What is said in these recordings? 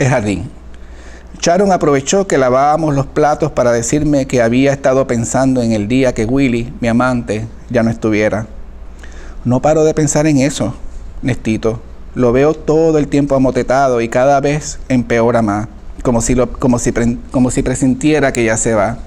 El jardín. Sharon aprovechó que lavábamos los platos para decirme que había estado pensando en el día que Willie, mi amante, ya no estuviera. No paro de pensar en eso, Nestito. Lo veo todo el tiempo amotetado y cada vez empeora más, como si presintiera que ya se va.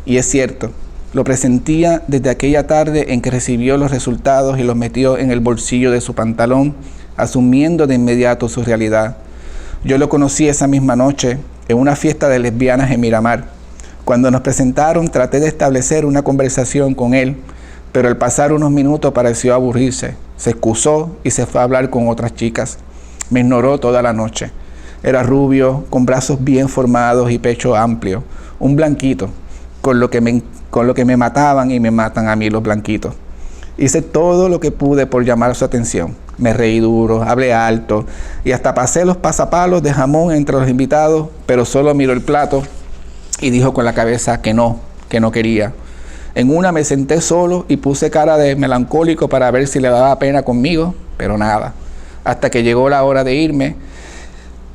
Y es cierto, lo presentía desde aquella tarde en que recibió los resultados y los metió en el bolsillo de su pantalón, asumiendo de inmediato su realidad. Yo lo conocí esa misma noche en una fiesta de lesbianas en Miramar. Cuando nos presentaron, traté de establecer una conversación con él, pero al pasar unos minutos pareció aburrirse. Se excusó y se fue a hablar con otras chicas. Me ignoró toda la noche. Era rubio, con brazos bien formados y pecho amplio, un blanquito, con lo que me mataban y me matan a mí los blanquitos. Hice todo lo que pude por llamar su atención. Me reí duro, hablé alto y hasta pasé los pasapalos de jamón entre los invitados, pero solo miró el plato y dijo con la cabeza que no quería. En una me senté solo y puse cara de melancólico para ver si le daba pena conmigo, pero nada. Hasta que llegó la hora de irme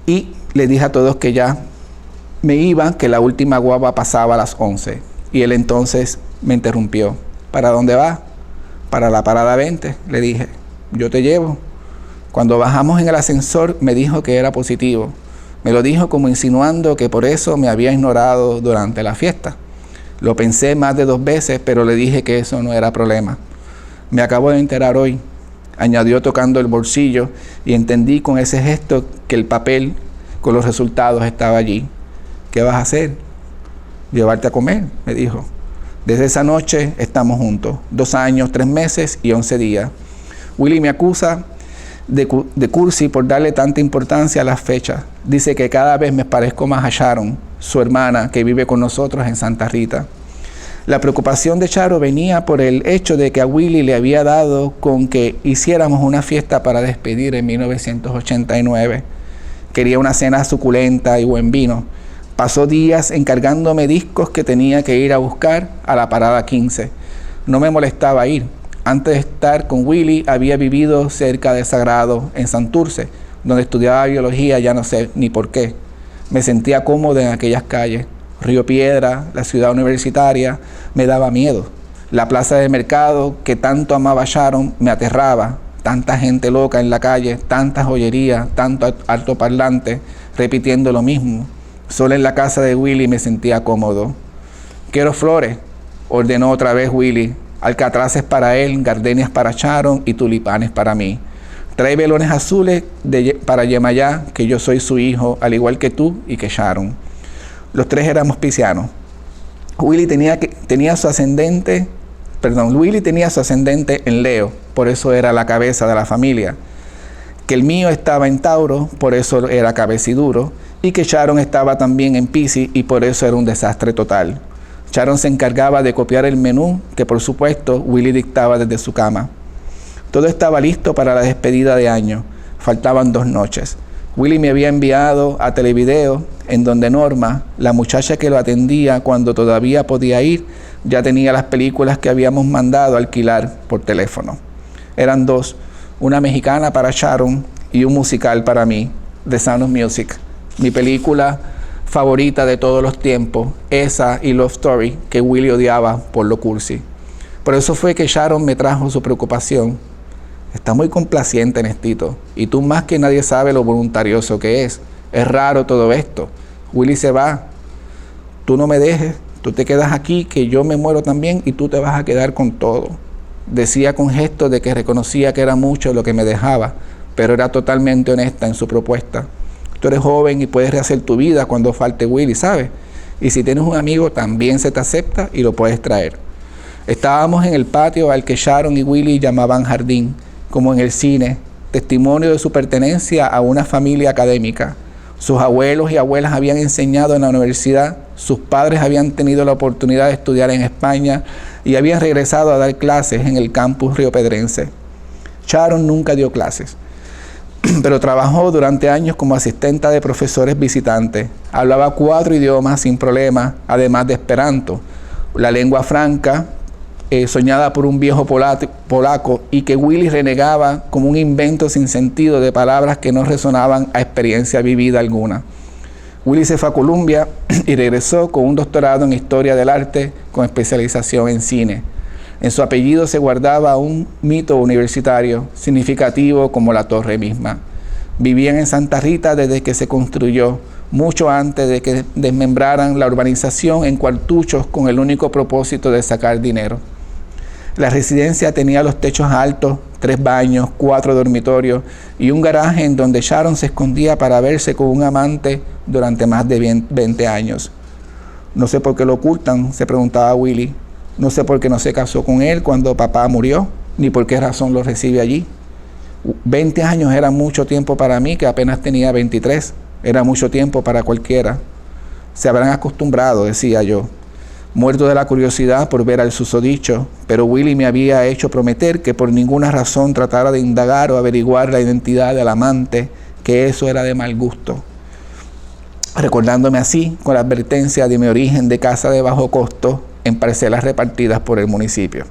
y le dije a todos que ya me iba, que la última guagua pasaba a las 11. Y él entonces me interrumpió. ¿Para dónde va? Para la parada 20, le dije. Yo te llevo. Cuando bajamos en el ascensor me dijo que era positivo. Me lo dijo como insinuando que por eso me había ignorado durante la fiesta. Lo pensé más de 2 veces, pero le dije que eso no era problema. Me acabo de enterar hoy, añadió tocando el bolsillo, y entendí con ese gesto que el papel con los resultados estaba allí. ¿Qué vas a hacer? Llevarte a comer, me dijo. Desde esa noche estamos juntos, 2 años, 3 meses y 11 días. Willie me acusa de cursi por darle tanta importancia a las fechas. Dice que cada vez me parezco más a Sharon, su hermana, que vive con nosotros en Santa Rita. La preocupación de Charo venía por el hecho de que a Willie le había dado con que hiciéramos una fiesta para despedir en 1989. Quería una cena suculenta y buen vino. Pasó días encargándome discos que tenía que ir a buscar a la parada 15. No me molestaba ir. Antes de estar con Willie, había vivido cerca de Sagrado, en Santurce, donde estudiaba biología, ya no sé ni por qué. Me sentía cómodo en aquellas calles. Río Piedra, la ciudad universitaria, me daba miedo. La plaza de mercado, que tanto amaba Sharon, me aterraba. Tanta gente loca en la calle, tanta joyería, tanto altoparlante, repitiendo lo mismo. Solo en la casa de Willie me sentía cómodo. Quiero flores, ordenó otra vez Willie. Alcatraces para él, gardenias para Sharon y tulipanes para mí. Trae velones azules para Yemayá, que yo soy su hijo, al igual que tú y que Sharon. Los 3 éramos piscianos. Willie tenía su ascendente en Leo, por eso era la cabeza de la familia. Que el mío estaba en Tauro, por eso era cabeciduro, y que Sharon estaba también en Piscis y por eso era un desastre total. Sharon se encargaba de copiar el menú que, por supuesto, Willie dictaba desde su cama. Todo estaba listo para la despedida de año. Faltaban 2 noches. Willie me había enviado a Televideo, en donde Norma, la muchacha que lo atendía cuando todavía podía ir, ya tenía las películas que habíamos mandado a alquilar por teléfono. Eran 2, una mexicana para Sharon y un musical para mí, The Sound of Music, mi película favorita de todos los tiempos, esa y Love Story, que Willie odiaba por lo cursi. Por eso fue que Sharon me trajo su preocupación. Está muy complaciente, Nestito, y tú más que nadie sabes lo voluntarioso que es. Es raro todo esto. Willie se va. Tú no me dejes, tú te quedas aquí, que yo me muero también y tú te vas a quedar con todo. Decía con gesto de que reconocía que era mucho lo que me dejaba, pero era totalmente honesta en su propuesta. Tú eres joven y puedes rehacer tu vida cuando falte Willie, ¿sabes? Y si tienes un amigo, también se te acepta y lo puedes traer. Estábamos en el patio al que Sharon y Willie llamaban jardín, como en el cine, testimonio de su pertenencia a una familia académica. Sus abuelos y abuelas habían enseñado en la universidad, sus padres habían tenido la oportunidad de estudiar en España y habían regresado a dar clases en el campus riopedrense. Sharon nunca dio clases, pero trabajó durante años como asistente de profesores visitantes. Hablaba 4 idiomas sin problema, además de Esperanto, la lengua franca soñada por un viejo polaco, y que Willy renegaba como un invento sin sentido de palabras que no resonaban a experiencia vivida alguna. Willy se fue a Columbia y regresó con un doctorado en Historia del Arte con especialización en cine. En su apellido se guardaba un mito universitario significativo como la torre misma. Vivían en Santa Rita desde que se construyó, mucho antes de que desmembraran la urbanización en cuartuchos con el único propósito de sacar dinero. La residencia tenía los techos altos, 3 baños, 4 dormitorios y un garaje en donde Sharon se escondía para verse con un amante durante más de 20 años. No sé por qué lo ocultan, se preguntaba Willy. No sé por qué no se casó con él cuando papá murió, ni por qué razón lo recibe allí. 20 años era mucho tiempo para mí, que apenas tenía 23. Era mucho tiempo para cualquiera. Se habrán acostumbrado, decía yo, muerto de la curiosidad por ver al susodicho, pero Willy me había hecho prometer que por ninguna razón tratara de indagar o averiguar la identidad del amante, que eso era de mal gusto. Recordándome así con la advertencia de mi origen de casa de bajo costo en parcelas repartidas por el municipio.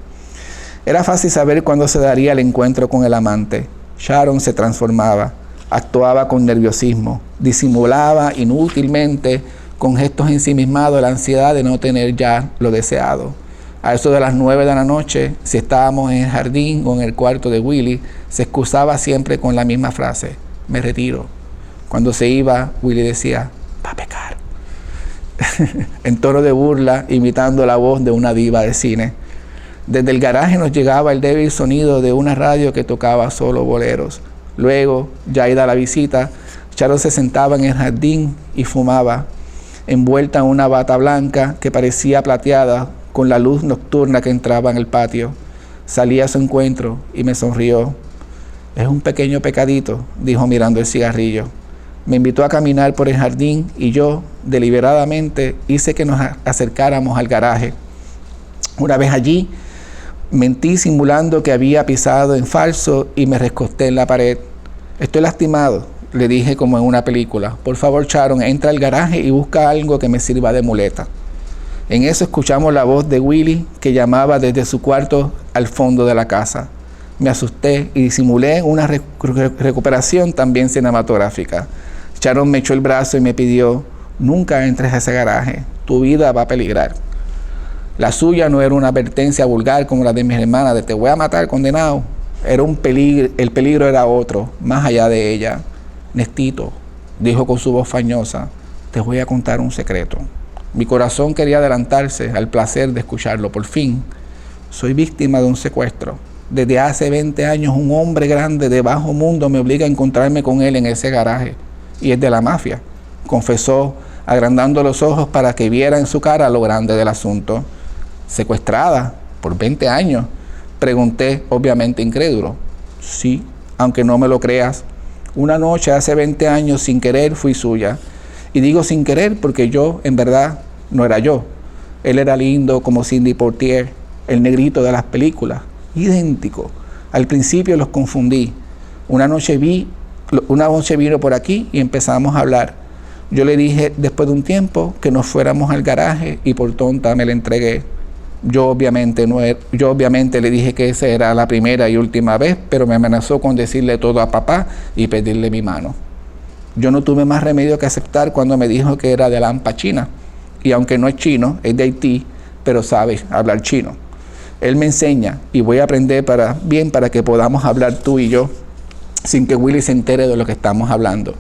Era fácil saber cuándo se daría el encuentro con el amante. Sharon se transformaba, actuaba con nerviosismo, disimulaba inútilmente con gestos ensimismados la ansiedad de no tener ya lo deseado. A eso de las 9 de la noche, si estábamos en el jardín o en el cuarto de Willy, se excusaba siempre con la misma frase: me retiro. Cuando se iba, Willy decía: va a pecar, en tono de burla, imitando la voz de una diva de cine. Desde el garaje nos llegaba el débil sonido de una radio que tocaba solo boleros. Luego, ya ida la visita, Sharon se sentaba en el jardín y fumaba, envuelta en una bata blanca que parecía plateada con la luz nocturna que entraba en el patio. Salí a su encuentro y me sonrió. Es un pequeño pecadito, dijo mirando el cigarrillo. Me invitó a caminar por el jardín y yo, deliberadamente, hice que nos acercáramos al garaje. Una vez allí, mentí simulando que había pisado en falso y me recosté en la pared. Estoy lastimado, le dije como en una película. Por favor, Sharon, entra al garaje y busca algo que me sirva de muleta. En eso escuchamos la voz de Willy que llamaba desde su cuarto al fondo de la casa. Me asusté y disimulé una recuperación también cinematográfica. Sharon me echó el brazo y me pidió: nunca entres a ese garaje, tu vida va a peligrar. La suya no era una advertencia vulgar como la de mis hermanas de te voy a matar, condenado. Era un peligro, el peligro era otro, más allá de ella. Nestito, dijo con su voz fañosa, te voy a contar un secreto. Mi corazón quería adelantarse al placer de escucharlo. Por fin, soy víctima de un secuestro. Desde hace 20 años un hombre grande de bajo mundo me obliga a encontrarme con él en ese garaje. Y es de la mafia, confesó, agrandando los ojos para que viera en su cara lo grande del asunto. ¿Secuestrada por 20 años? Pregunté, obviamente incrédulo. Sí, aunque no me lo creas. Una noche hace 20 años sin querer fui suya. Y digo sin querer porque yo, en verdad, no era yo. Él era lindo como Sidney Poitier, el negrito de las películas, idéntico. Al principio los confundí. Una noche vino por aquí y empezamos a hablar. Yo le dije después de un tiempo que nos fuéramos al garaje y por tonta me la entregué. Yo obviamente le dije que esa era la primera y última vez, pero me amenazó con decirle todo a papá y pedirle mi mano. Yo no tuve más remedio que aceptar cuando me dijo que era de Lampa, China. Y aunque no es chino, es de Haití, pero sabe hablar chino. Él me enseña y voy a aprender para que podamos hablar tú y yo sin que Willy se entere de lo que estamos hablando.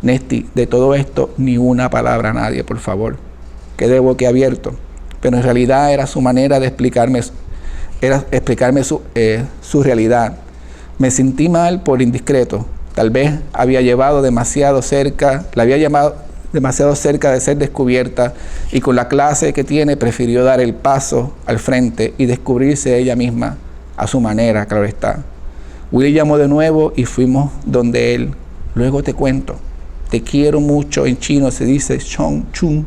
Nesti, de todo esto, ni una palabra a nadie, por favor. Quedé boquiabierto. Pero en realidad era su manera de explicarme su realidad. Me sentí mal por indiscreto. Tal vez la había llevado demasiado cerca de ser descubierta y con la clase que tiene prefirió dar el paso al frente y descubrirse ella misma a su manera, claro está. Willy llamó de nuevo y fuimos donde él. Luego te cuento. Te quiero mucho. En chino se dice Chong Chun.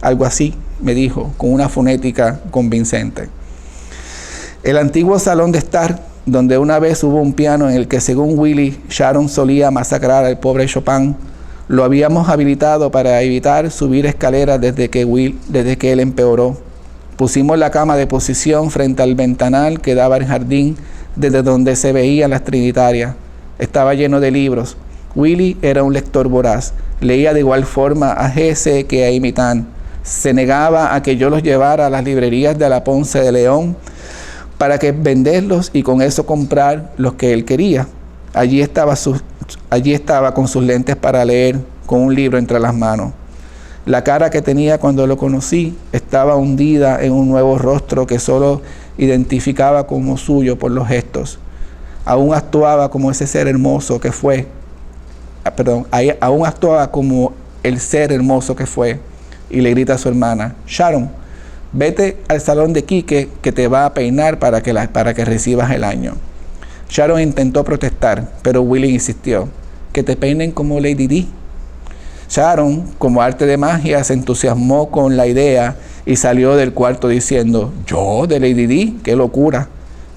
Algo así, me dijo, con una fonética convincente. El antiguo salón de estar, donde una vez hubo un piano en el que, según Willy, Sharon solía masacrar al pobre Chopin, lo habíamos habilitado para evitar subir escaleras desde que él empeoró. Pusimos la cama de posición frente al ventanal que daba al jardín desde donde se veían las trinitarias. Estaba lleno de libros. Willie era un lector voraz. Leía de igual forma a Hesse que a Imitan. Se negaba a que yo los llevara a las librerías de la Ponce de León para que venderlos y con eso comprar los que él quería. Allí estaba con sus lentes para leer, con un libro entre las manos. La cara que tenía cuando lo conocí estaba hundida en un nuevo rostro que solo identificaba como suyo por los gestos. Aún actuaba como ese ser hermoso que fue. Aún actuaba como el ser hermoso que fue. Y le grita a su hermana: Sharon, vete al salón de Quique que te va a peinar para que recibas el año. Sharon intentó protestar, pero Willie insistió: que te peinen como Lady Di. Sharon, como arte de magia, se entusiasmó con la idea y salió del cuarto diciendo: ¿yo de Lady Di? ¡Qué locura!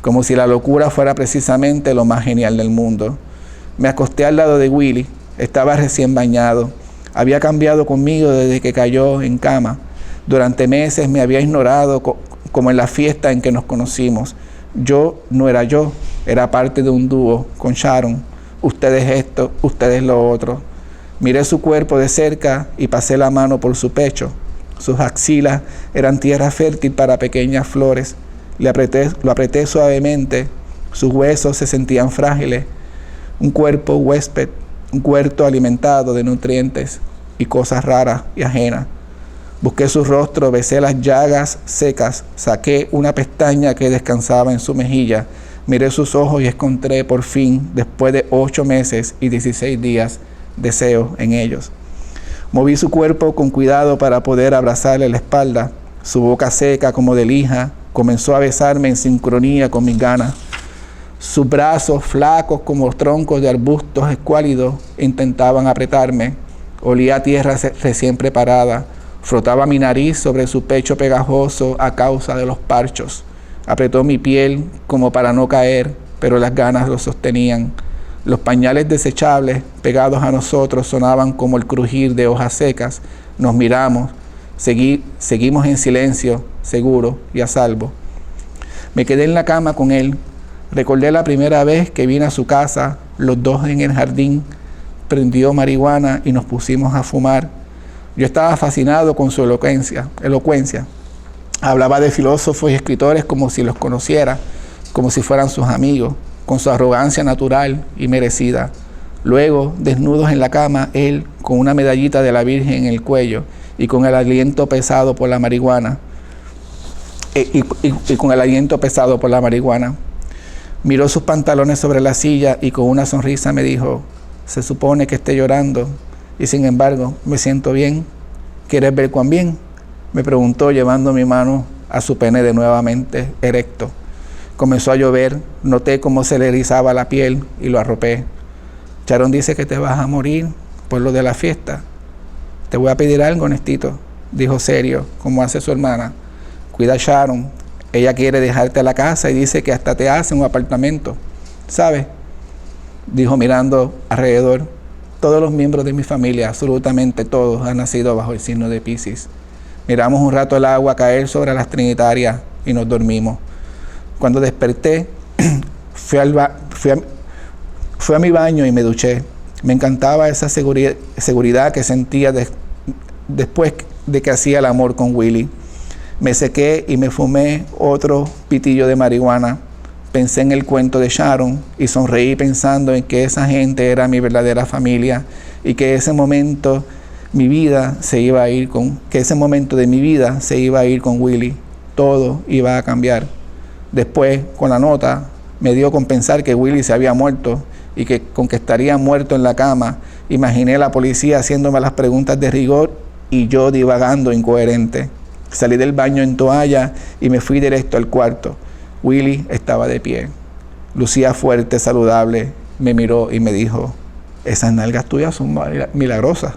Como si la locura fuera precisamente lo más genial del mundo. Me acosté al lado de Willie. Estaba recién bañado. Había cambiado conmigo desde que cayó en cama. Durante meses me había ignorado como en la fiesta en que nos conocimos. Yo no era yo, era parte de un dúo con Sharon. Ustedes esto, ustedes lo otro. Miré su cuerpo de cerca y pasé la mano por su pecho. Sus axilas eran tierra fértil para pequeñas flores. Lo apreté suavemente. Sus huesos se sentían frágiles. Un cuerpo huésped, un huerto alimentado de nutrientes y cosas raras y ajenas. Busqué su rostro, besé las llagas secas, saqué una pestaña que descansaba en su mejilla, miré sus ojos y encontré por fin, después de 8 meses y 16 días, deseo en ellos. Moví su cuerpo con cuidado para poder abrazarle la espalda. Su boca seca como de lija comenzó a besarme en sincronía con mis ganas. Sus brazos flacos como troncos de arbustos escuálidos intentaban apretarme. Olía a tierra recién preparada. Frotaba mi nariz sobre su pecho pegajoso a causa de los parchos. Apretó mi piel como para no caer, pero las ganas lo sostenían. Los pañales desechables pegados a nosotros sonaban como el crujir de hojas secas. Nos miramos, seguimos en silencio, seguro y a salvo. Me quedé en la cama con él. Recordé la primera vez que vine a su casa, los dos en el jardín. Prendió marihuana y nos pusimos a fumar. Yo estaba fascinado con su elocuencia. Hablaba de filósofos y escritores como si los conociera, como si fueran sus amigos, con su arrogancia natural y merecida. Luego, desnudos en la cama, él con una medallita de la Virgen en el cuello y con el aliento pesado por la marihuana. Miró sus pantalones sobre la silla y con una sonrisa me dijo: se supone que esté llorando y sin embargo me siento bien. ¿Quieres ver cuán bien?, me preguntó llevando mi mano a su pene de nuevamente erecto. Comenzó a llover, noté cómo se le erizaba la piel y lo arropé. Sharon dice que te vas a morir por lo de la fiesta. Te voy a pedir algo, Nestito, dijo serio, como hace su hermana. Cuida a Sharon, ella quiere dejarte a la casa y dice que hasta te hace un apartamento, ¿sabes? Dijo mirando alrededor. Todos los miembros de mi familia, absolutamente todos, han nacido bajo el signo de Piscis. Miramos un rato el agua caer sobre las trinitarias y nos dormimos. Cuando desperté, fui a mi baño y me duché. Me encantaba esa seguridad que sentía después de que hacía el amor con Willie. Me sequé y me fumé otro pitillo de marihuana. Pensé en el cuento de Sharon y sonreí pensando en que esa gente era mi verdadera familia y que ese momento de mi vida se iba a ir con Willie. Todo iba a cambiar. Después, con la nota, me dio con pensar que Willie se había muerto y que con que estaría muerto en la cama. Imaginé a la policía haciéndome las preguntas de rigor y yo divagando incoherente. Salí del baño en toalla y me fui directo al cuarto. Willie estaba de pie. Lucía fuerte, saludable. Me miró y me dijo: esas nalgas tuyas son milagrosas.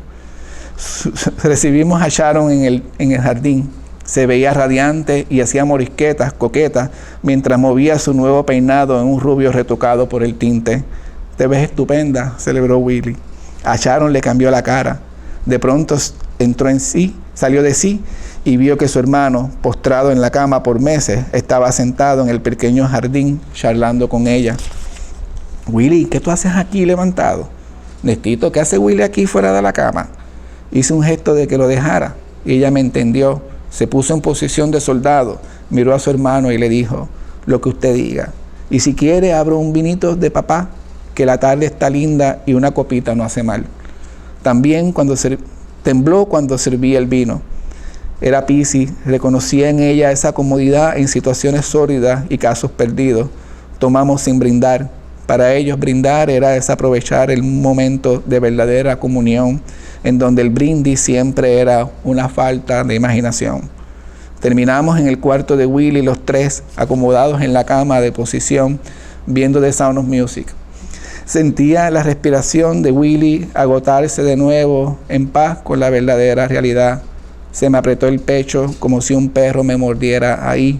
Recibimos a Sharon en el jardín. Se veía radiante y hacía morisquetas, coquetas, mientras movía su nuevo peinado en un rubio retocado por el tinte. Te ves estupenda, celebró Willie. A Sharon le cambió la cara. De pronto entró en sí, salió de sí y vio que su hermano, postrado en la cama por meses, estaba sentado en el pequeño jardín charlando con ella. Willy, ¿qué tú haces aquí levantado? Nestito, ¿qué hace Willy aquí fuera de la cama? Hice un gesto de que lo dejara y ella me entendió. Se puso en posición de soldado, miró a su hermano y le dijo, lo que usted diga. Y si quiere, abro un vinito de papá, que la tarde está linda y una copita no hace mal. También tembló cuando servía el vino. Era Piscis, reconocía en ella esa comodidad en situaciones sórdidas y casos perdidos. Tomamos sin brindar. Para ellos brindar era desaprovechar el momento de verdadera comunión, en donde el brindis siempre era una falta de imaginación. Terminamos en el cuarto de Willy los tres, acomodados en la cama de posición, viendo The Sound of Music. Sentía la respiración de Willy agotarse de nuevo en paz con la verdadera realidad. Se me apretó el pecho como si un perro me mordiera ahí.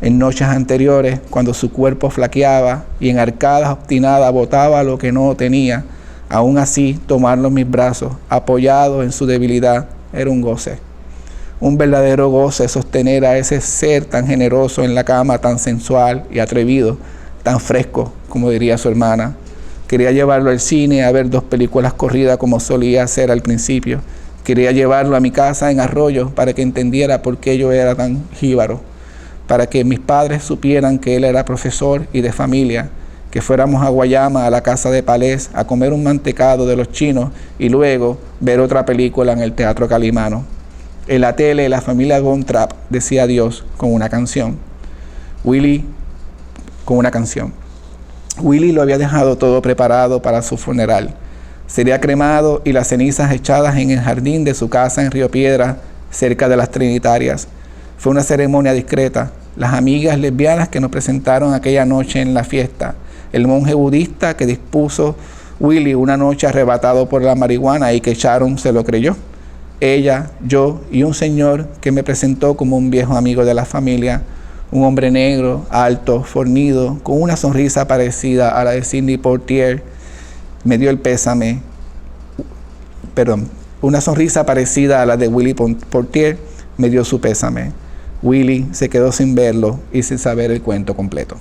En noches anteriores, cuando su cuerpo flaqueaba y en arcadas obstinadas botaba lo que no tenía, aún así tomarlo en mis brazos, apoyado en su debilidad, era un goce. Un verdadero goce sostener a ese ser tan generoso en la cama, tan sensual y atrevido, tan fresco, como diría su hermana. Quería llevarlo al cine a ver 2 películas corridas como solía hacer al principio. Quería llevarlo a mi casa en Arroyo para que entendiera por qué yo era tan jíbaro, para que mis padres supieran que él era profesor y de familia, que fuéramos a Guayama, a la casa de Palés, a comer un mantecado de los chinos y luego ver otra película en el Teatro Calimano. En la tele, la familia Gontrap decía adiós con una canción. Willy lo había dejado todo preparado para su funeral. Sería cremado y las cenizas echadas en el jardín de su casa en Río Piedra, cerca de las Trinitarias. Fue una ceremonia discreta. Las amigas lesbianas que nos presentaron aquella noche en la fiesta. El monje budista que dispuso Willy una noche arrebatado por la marihuana y que Sharon se lo creyó. Ella, yo y un señor que me presentó como un viejo amigo de la familia, un hombre negro, alto, fornido, con una sonrisa parecida a la de Sidney Poitier, me dio el pésame. Una sonrisa parecida a la de Willy Poitier me dio su pésame. Willy se quedó sin verlo y sin saber el cuento completo.